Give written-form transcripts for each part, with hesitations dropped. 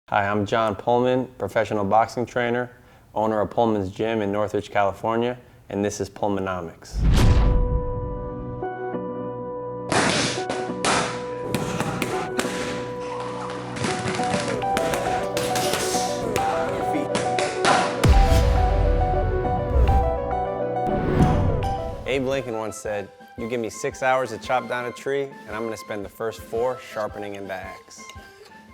Hi, I'm John Pullman, professional boxing trainer, owner of Pullman's Gym in Northridge, California, and this is Pullmanomics. Abe Lincoln once said, "You give me 6 hours to chop down a tree, and I'm going to spend the first 4 sharpening in the axe."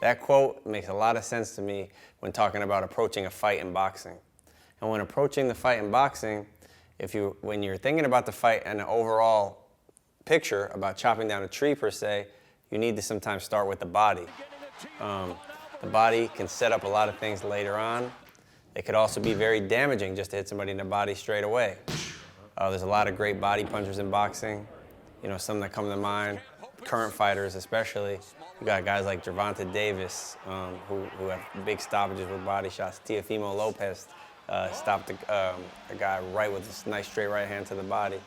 That quote makes a lot of sense to me when talking about approaching a fight in boxing. And when approaching the fight in boxing, when you're thinking about the fight and an overall picture about chopping down a tree per se, you need to sometimes start with the body. The body can set up a lot of things later on. It could also be very damaging just to hit somebody in the body straight away. There's a lot of great body punchers in boxing. You know, some that come to mind, current fighters especially. You got guys like Gervonta Davis, who have big stoppages with body shots. Teofimo Lopez stopped a guy right with this nice straight right hand to the body.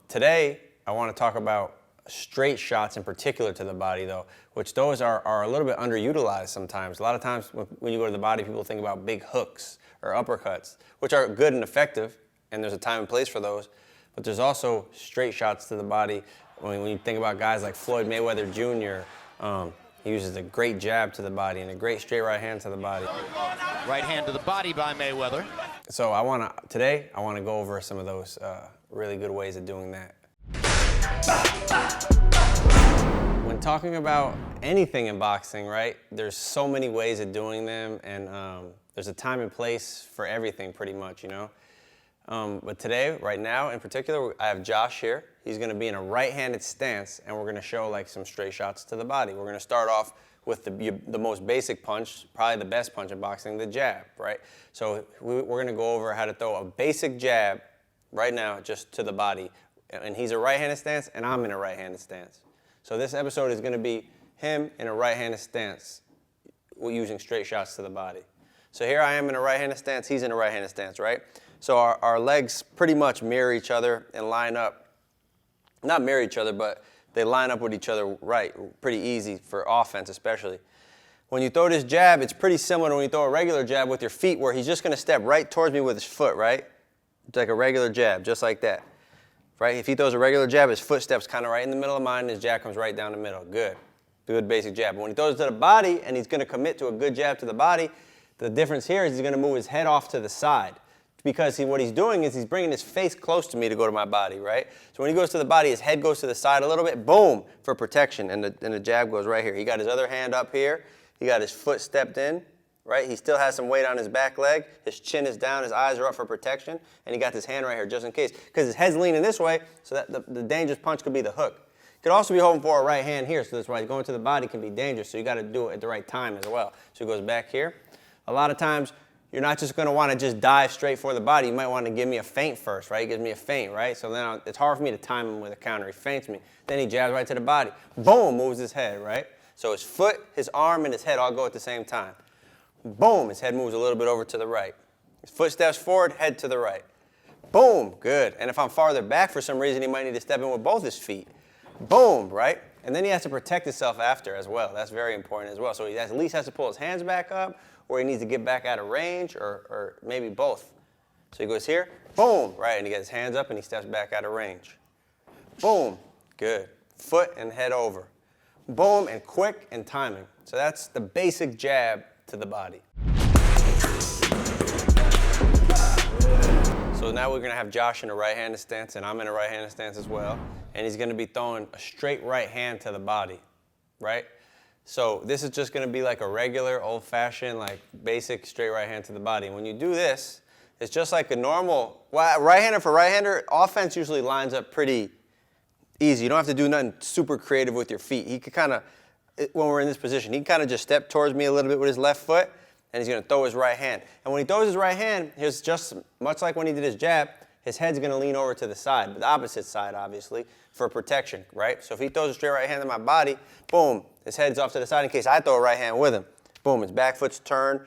Today, I want to talk about straight shots in particular to the body, though, which those are a little bit underutilized sometimes. A lot of times when you go to the body, people think about big hooks or uppercuts, which are good and effective, and there's a time and place for those. But there's also straight shots to the body. When you think about guys like Floyd Mayweather Jr., he uses a great jab to the body and a great straight right hand to the body. Right hand to the body by Mayweather. So today I want to go over some of those really good ways of doing that. When talking about anything in boxing, right, there's so many ways of doing them, and there's a time and place for everything pretty much, you know. But today, right now in particular, I have Josh here. He's going to be in a right-handed stance, and we're going to show like some straight shots to the body. We're going to start off with the most basic punch, probably the best punch in boxing, the jab, right? So we're going to go over how to throw a basic jab right now just to the body. And he's a right-handed stance, and I'm in a right-handed stance. So this episode is going to be him in a right-handed stance using straight shots to the body. So here I am in a right-handed stance, he's in a right-handed stance, right? So our legs pretty much mirror each other and line up. Not mirror each other, but they line up with each other right, pretty easy for offense especially. When you throw this jab, it's pretty similar to when you throw a regular jab with your feet, where he's just going to step right towards me with his foot, right? It's like a regular jab, just like that, right? If he throws a regular jab, his foot steps kind of right in the middle of mine, and his jab comes right down the middle. Good basic jab. But when he throws it to the body, and he's going to commit to a good jab to the body, the difference here is he's going to move his head off to the side. Because what he's doing is he's bringing his face close to me to go to my body, right? So when he goes to the body, his head goes to the side a little bit, boom, for protection, and the jab goes right here. He got his other hand up here. He got his foot stepped in, right? He still has some weight on his back leg. His chin is down, his eyes are up for protection, and he got his hand right here just in case. Because his head's leaning this way, so that the dangerous punch could be the hook. Could also be hoping for a right hand here, so that's why going to the body can be dangerous, so you got to do it at the right time as well. So he goes back here. A lot of times, you're not just going to want to just dive straight for the body. You might want to give me a feint first, right? He gives me a feint, right? So then it's hard for me to time him with a counter. He feints me. Then he jabs right to the body. Boom, moves his head, right? So his foot, his arm, and his head all go at the same time. Boom, his head moves a little bit over to the right. His foot steps forward, head to the right. Boom, good. And if I'm farther back for some reason, he might need to step in with both his feet. Boom, right? And then he has to protect himself after as well. That's very important as well. So he at least has to pull his hands back up, or he needs to get back out of range, or maybe both. So he goes here, boom, right, and he gets his hands up and he steps back out of range. Boom, good. Foot and head over. Boom, and quick and timing. So that's the basic jab to the body. So now we're going to have Josh in a right-handed stance, and I'm in a right-handed stance as well. And he's going to be throwing a straight right hand to the body, right? So this is just going to be like a regular, old-fashioned, like basic straight right hand to the body. And when you do this, it's just like a normal, right-hander for right-hander, offense usually lines up pretty easy. You don't have to do nothing super creative with your feet. He could kind of, when we're in this position, he can kind of just step towards me a little bit with his left foot, and he's going to throw his right hand. And when he throws his right hand, here's just much like when he did his jab, his head's going to lean over to the side, the opposite side, obviously, for protection, right? So if he throws a straight right hand to my body, boom, his head's off to the side in case I throw a right hand with him. Boom, his back foot's turned.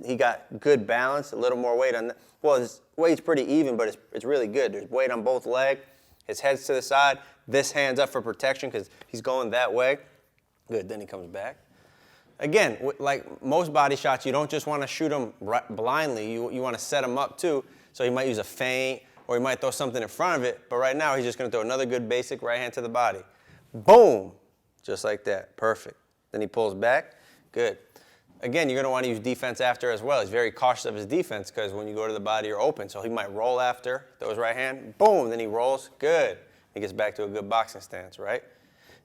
He got good balance, a little more weight on that. Well, his weight's pretty even, but it's really good. There's weight on both legs. His head's to the side. This hand's up for protection because he's going that way. Good, then he comes back. again, like most body shots, you don't just want to shoot them blindly. You want to set them up too. So he might use a feint, or he might throw something in front of it. But right now, he's just going to throw another good basic right hand to the body. Boom. Just like that. Perfect. Then he pulls back. Good. Again, you're going to want to use defense after as well. He's very cautious of his defense because when you go to the body, you're open. So he might roll after, throw his right hand, boom, then he rolls. Good. He gets back to a good boxing stance, right?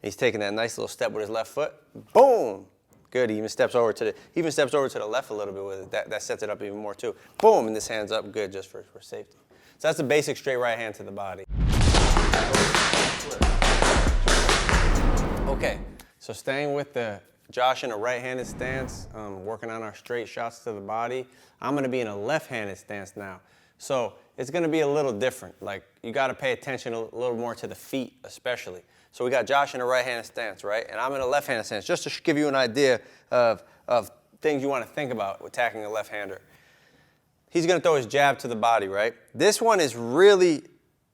He's taking that nice little step with his left foot. Boom. Good. He even steps over to the left a little bit with it. That sets it up even more too. Boom, and this hand's up. Good, just for safety. So that's the basic straight right hand to the body. Okay, so staying with the Josh in a right-handed stance, working on our straight shots to the body. I'm going to be in a left-handed stance now. So it's going to be a little different. Like, you got to pay attention a little more to the feet especially. So we got Josh in a right-handed stance, right? And I'm in a left-handed stance, just to give you an idea of things you want to think about with attacking a left-hander. He's going to throw his jab to the body, right? This one is really,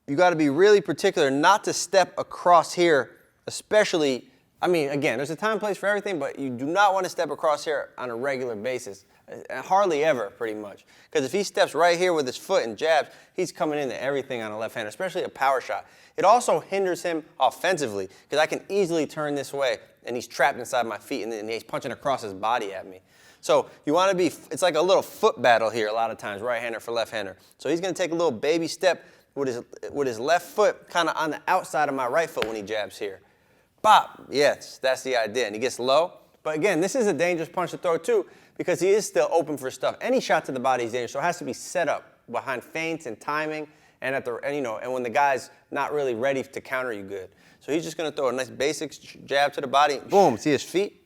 you got to be really particular not to step across here, especially, I mean, again, there's a time and place for everything, but you do not want to step across here on a regular basis. Hardly ever, pretty much. Because if he steps right here with his foot and jabs, he's coming into everything on a left-hander, especially a power shot. It also hinders him offensively, because I can easily turn this way, and he's trapped inside my feet, and then he's punching across his body at me. So you want to be, it's like a little foot battle here a lot of times, right-hander for left-hander. So he's going to take a little baby step with his left foot kind of on the outside of my right foot when he jabs here. Bop, yes, that's the idea, and he gets low. But again, this is a dangerous punch to throw too, because he is still open for stuff. Any shot to the body is dangerous, so it has to be set up behind feints and timing, and and when the guy's not really ready to counter you good. So he's just going to throw a nice basic jab to the body. Boom, see his feet?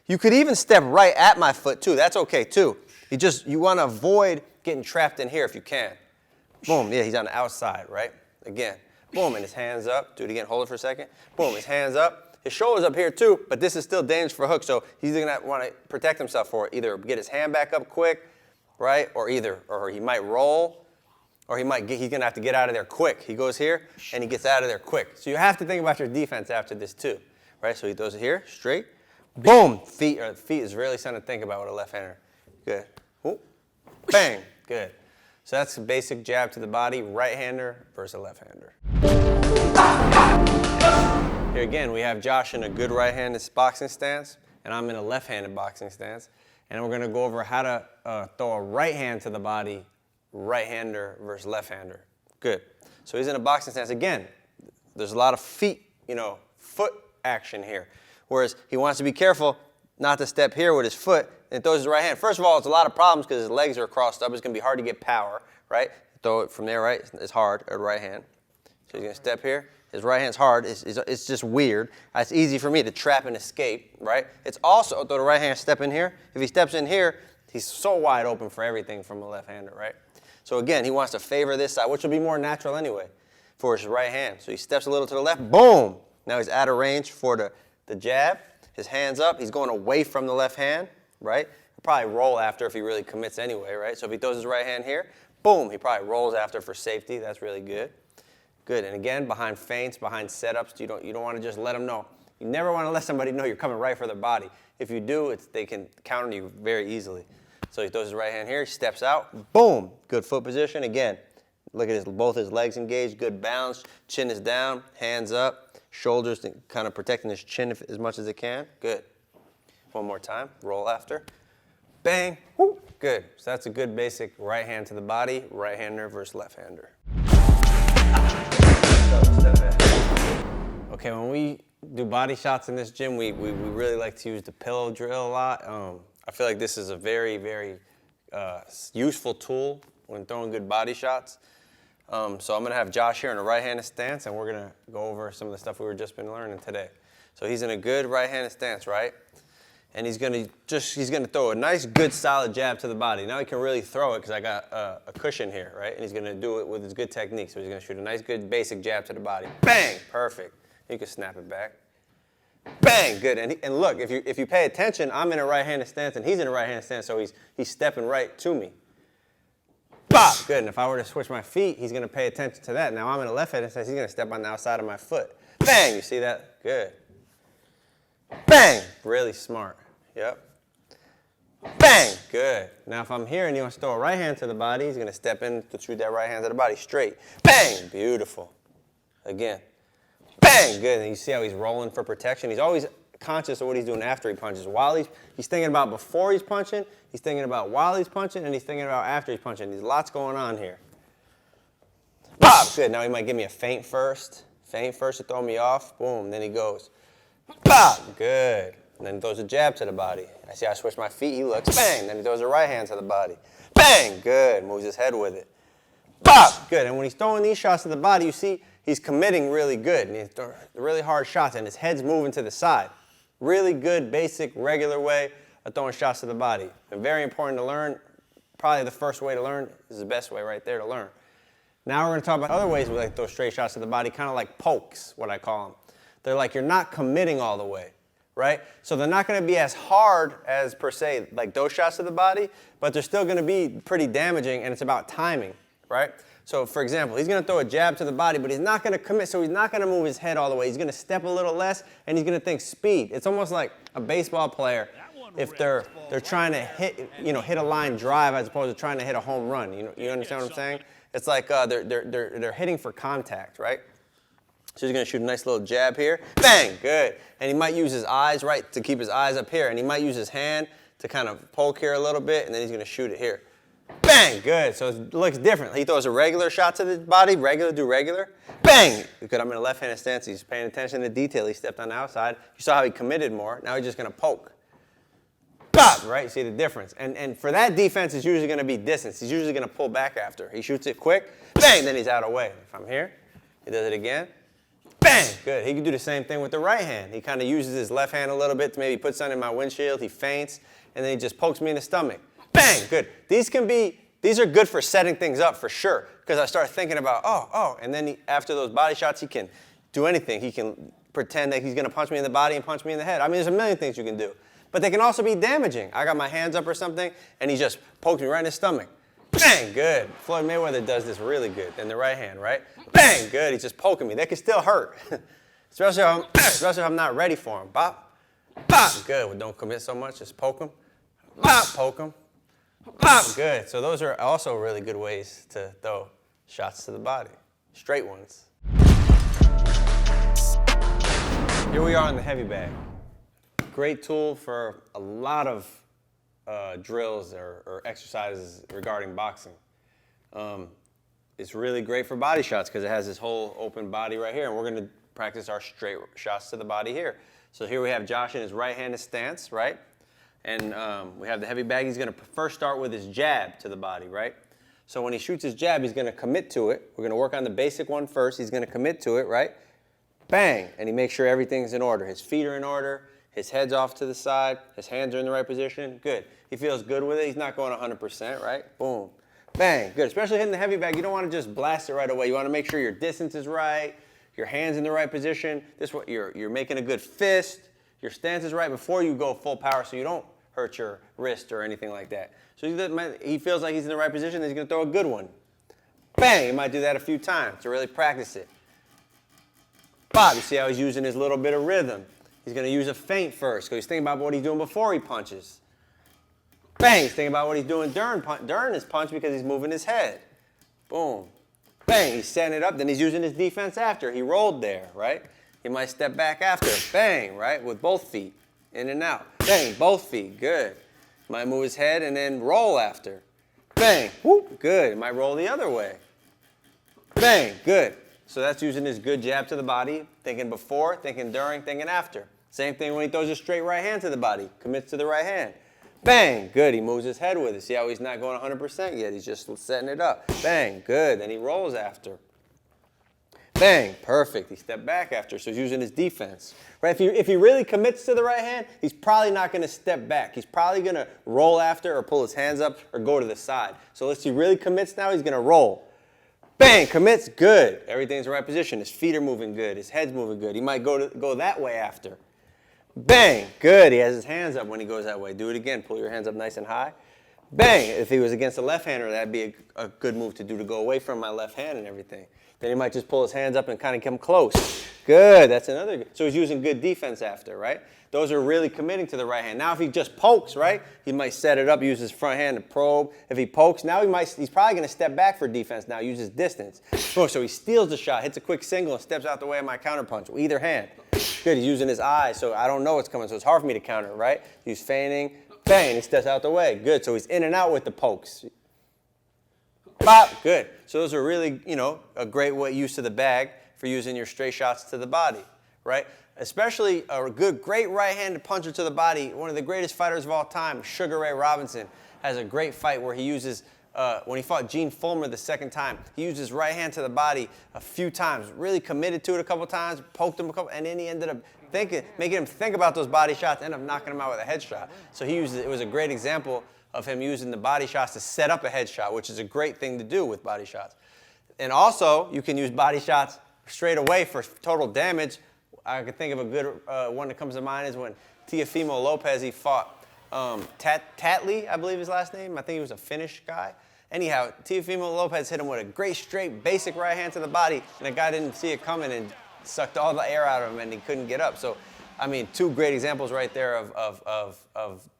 You could even step right at my foot too. That's okay too. You want to avoid getting trapped in here if you can. Boom, yeah, he's on the outside, right? Again, boom, and his hands up. Do it again, hold it for a second. Boom, his hands up. His shoulder's up here too, but this is still dangerous for a hook, so he's going to want to protect himself for it. Either get his hand back up quick, right? Or he might roll, or he's going to have to get out of there quick. He goes here, and he gets out of there quick. So you have to think about your defense after this too, right? So he throws it here, straight. Boom! Feet is really something to think about with a left-hander. Good. Ooh. Bang! Good. So that's a basic jab to the body, right-hander versus left-hander. Here again, we have Josh in a good right-handed boxing stance, and I'm in a left-handed boxing stance. And we're going to go over how to throw a right hand to the body, right-hander versus left-hander. Good. So he's in a boxing stance. Again, there's a lot of foot action here. Whereas he wants to be careful not to step here with his foot and throws his right hand. First of all, it's a lot of problems because his legs are crossed up. It's going to be hard to get power, right? Throw it from there, right? It's hard, a right hand. So he's going to step here. His right hand's hard. It's just weird. It's easy for me to trap and escape, right? It's also, throw the right hand, step in here. If he steps in here, he's so wide open for everything from a left-hander, right? So again, he wants to favor this side, which will be more natural anyway for his right hand. So he steps a little to the left. Boom! Now he's out of range for the jab. His hand's up. He's going away from the left hand, right? He'll probably roll after if he really commits anyway, right? So if he throws his right hand here, boom, he probably rolls after for safety. That's really good. Good. And again, behind feints, behind setups, you don't want to just let them know. You never want to let somebody know you're coming right for their body. If you do, they can counter you very easily. So he throws his right hand here, he steps out, boom, good foot position. Again, look at both his legs engaged, good balance, chin is down, hands up. Shoulders kind of protecting his chin as much as it can. Good. One more time. Roll after. Bang. Woo. Good. So that's a good basic right hand to the body, right-hander versus left-hander. Okay, when we do body shots in this gym, we really like to use the pillow drill a lot. I feel like this is a very, very useful tool when throwing good body shots. So I'm going to have Josh here in a right-handed stance, and we're going to go over some of the stuff we've just been learning today. So he's in a good right-handed stance, right? And he's going to throw a nice, good, solid jab to the body. Now he can really throw it because I got a cushion here, right? And he's going to do it with his good technique. So he's going to shoot a nice, good, basic jab to the body. Bang! Perfect. You can snap it back. Bang! Good. And look, if you pay attention, I'm in a right-handed stance, and he's in a right-handed stance, so he's stepping right to me. Bop! Good, and if I were to switch my feet, he's going to pay attention to that. Now I'm in a left-handed stance, he's going to step on the outside of my foot. Bang! You see that? Good. Bang! Really smart. Yep. good. Now if I'm here and he wants to throw a right hand to the body, he's gonna step in to shoot that right hand to the body straight. Bang, beautiful. Again, bang, good. And you see how he's rolling for protection? He's always conscious of what he's doing after he punches. While he's thinking about before he's punching, he's thinking about while he's punching, and he's thinking about after he's punching. There's lots going on here. Pop, good. Now he might give me a feint first. Feint first to throw me off. Boom, then he goes. Pop, good. And then he throws a jab to the body. I see I switch my feet, he looks, bang. Then he throws a right hand to the body. Bang, good. Moves his head with it. Pop, good. And when he's throwing these shots to the body, you see he's committing really good. And he's throwing really hard shots, and his head's moving to the side. Really good, basic, regular way of throwing shots to the body. And very important to learn. Probably the first way to learn is the best way right there to learn. Now we're going to talk about other ways we like throw straight shots to the body, kind of like pokes, what I call them. They're like you're not committing all the way, right? So they're not going to be as hard as, per se, like those shots to the body, but they're still going to be pretty damaging, and it's about timing, right? So, for example, he's going to throw a jab to the body, but he's not going to commit, so he's not going to move his head all the way. He's going to step a little less, and he's going to think speed. It's almost like a baseball player if they're trying to hit a line drive as opposed to trying to hit a home run. You understand what I'm saying? It's like they're hitting for contact, right? So he's going to shoot a nice little jab here. Bang, good. And he might use his eyes, right, to keep his eyes up here, and he might use his hand to kind of poke here a little bit, and then he's going to shoot it here. Bang, good. So it looks different. He throws a regular shot to the body, regular. Bang, good. I'm in a left-handed stance. He's paying attention to detail. He stepped on the outside. You saw how he committed more. Now he's just going to poke. Bop, right? You see the difference. And for that defense, it's usually going to be distance. He's usually going to pull back after. He shoots it quick. Bang, then he's out of the way. If I'm here, he does it again. Bang, good. He can do the same thing with the right hand. He kind of uses his left hand a little bit to maybe put something in my windshield. He feints, and then he just pokes me in the stomach. Bang, good. These are good for setting things up for sure, because I start thinking about, and then after those body shots, he can do anything. He can pretend that he's going to punch me in the body and punch me in the head. I mean, there's a million things you can do. But they can also be damaging. I got my hands up or something, and he just pokes me right in the stomach. Bang, good. Floyd Mayweather does this really good in the right hand, right? Bang, good. He's just poking me. That can still hurt, especially if I'm not ready for him. Bop, bop, good. Well, don't commit so much. Just poke him. Bop, poke him. Bop, good. So those are also really good ways to throw shots to the body. Straight ones. Here we are in the heavy bag. Great tool for a lot of drills or exercises regarding boxing. It's really great for body shots because it has this whole open body right here, and we're going to practice our straight shots to the body here. So here we have Josh in his right-handed stance, right? And we have the heavy bag. He's going to first start with his jab to the body, right? So when he shoots his jab, he's going to commit to it. We're going to work on the basic one first. He's going to commit to it, right? Bang! And he makes sure everything's in order. His feet are in order. His head's off to the side. His hands are in the right position. Good. He feels good with it. He's not going 100%, right? Boom. Bang. Good. Especially hitting the heavy bag, you don't want to just blast it right away. You want to make sure your distance is right, your hand's in the right position. This way you're making a good fist. Your stance is right before you go full power so you don't hurt your wrist or anything like that. So he feels like he's in the right position, then he's going to throw a good one. Bang. He might do that a few times to really practice it. Pop. You see how he's using his little bit of rhythm. He's going to use a feint first because he's thinking about what he's doing before he punches. Bang, he's thinking about what he's doing during his punch because he's moving his head. Boom. Bang, he's setting it up. Then he's using his defense after. He rolled there, right? He might step back after. Bang, right? With both feet. In and out. Bang, both feet. Good. Might move his head and then roll after. Bang. Whoop. Good. Might roll the other way. Bang. Good. So that's using his good jab to the body. Thinking before, thinking during, thinking after. Same thing when he throws a straight right hand to the body. Commits to the right hand. Bang, good. He moves his head with it. See how he's not going 100% yet? He's just setting it up. Bang, good. Then he rolls after. Bang, perfect. He stepped back after, so he's using his defense. Right? If he really commits to the right hand, he's probably not going to step back. He's probably going to roll after or pull his hands up or go to the side. So unless he really commits now, he's going to roll. Bang, commits, good. Everything's in the right position. His feet are moving good. His head's moving good. He might go that way after. Bang, good. He has his hands up when he goes that way. Do it again. Pull your hands up nice and high. Bang. If he was against a left-hander, that'd be a good move to do to go away from my left hand and everything. Then he might just pull his hands up and kind of come close. Good, that's another good. So he's using good defense after, right? Those are really committing to the right hand. Now if he just pokes, right, he might set it up, use his front hand to probe. If he pokes, now he's probably going to step back for defense now, use his distance. So he steals the shot, hits a quick single, and steps out the way of my counterpunch with either hand. Good, he's using his eyes, so I don't know what's coming, so it's hard for me to counter, right? He's feigning, bang, he steps out the way. Good, so he's in and out with the pokes. Pop, good. So those are really, a great use of the bag for using your straight shots to the body, right? Especially a great right-handed puncher to the body. One of the greatest fighters of all time, Sugar Ray Robinson, has a great fight where he uses, when he fought Gene Fulmer the second time, he used his right hand to the body a few times, really committed to it a couple times, poked him a couple, and then he ended up making him think about those body shots, ended up knocking him out with a headshot. So it was a great example of him using the body shots to set up a headshot, which is a great thing to do with body shots. And also, you can use body shots straight away for total damage. I can think of a good one that comes to mind is when Teofimo Lopez, he fought Tatley, I believe his last name. I think he was a Finnish guy. Anyhow, Teofimo Lopez hit him with a great straight basic right hand to the body, and the guy didn't see it coming and sucked all the air out of him and he couldn't get up. So, I mean, two great examples right there of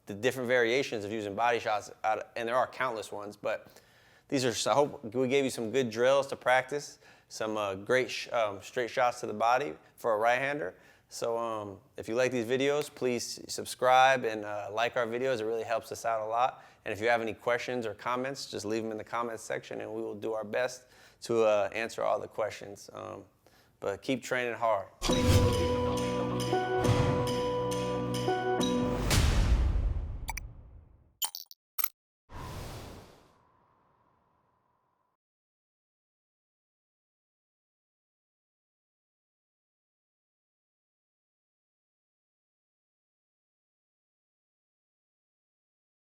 the different variations of using body shots, and there are countless ones, but these are, I hope we gave you some good drills to practice, some great straight shots to the body for a right-hander. So if you like these videos, please subscribe and like our videos. It really helps us out a lot. And if you have any questions or comments, just leave them in the comments section and we will do our best to answer all the questions. But keep training hard.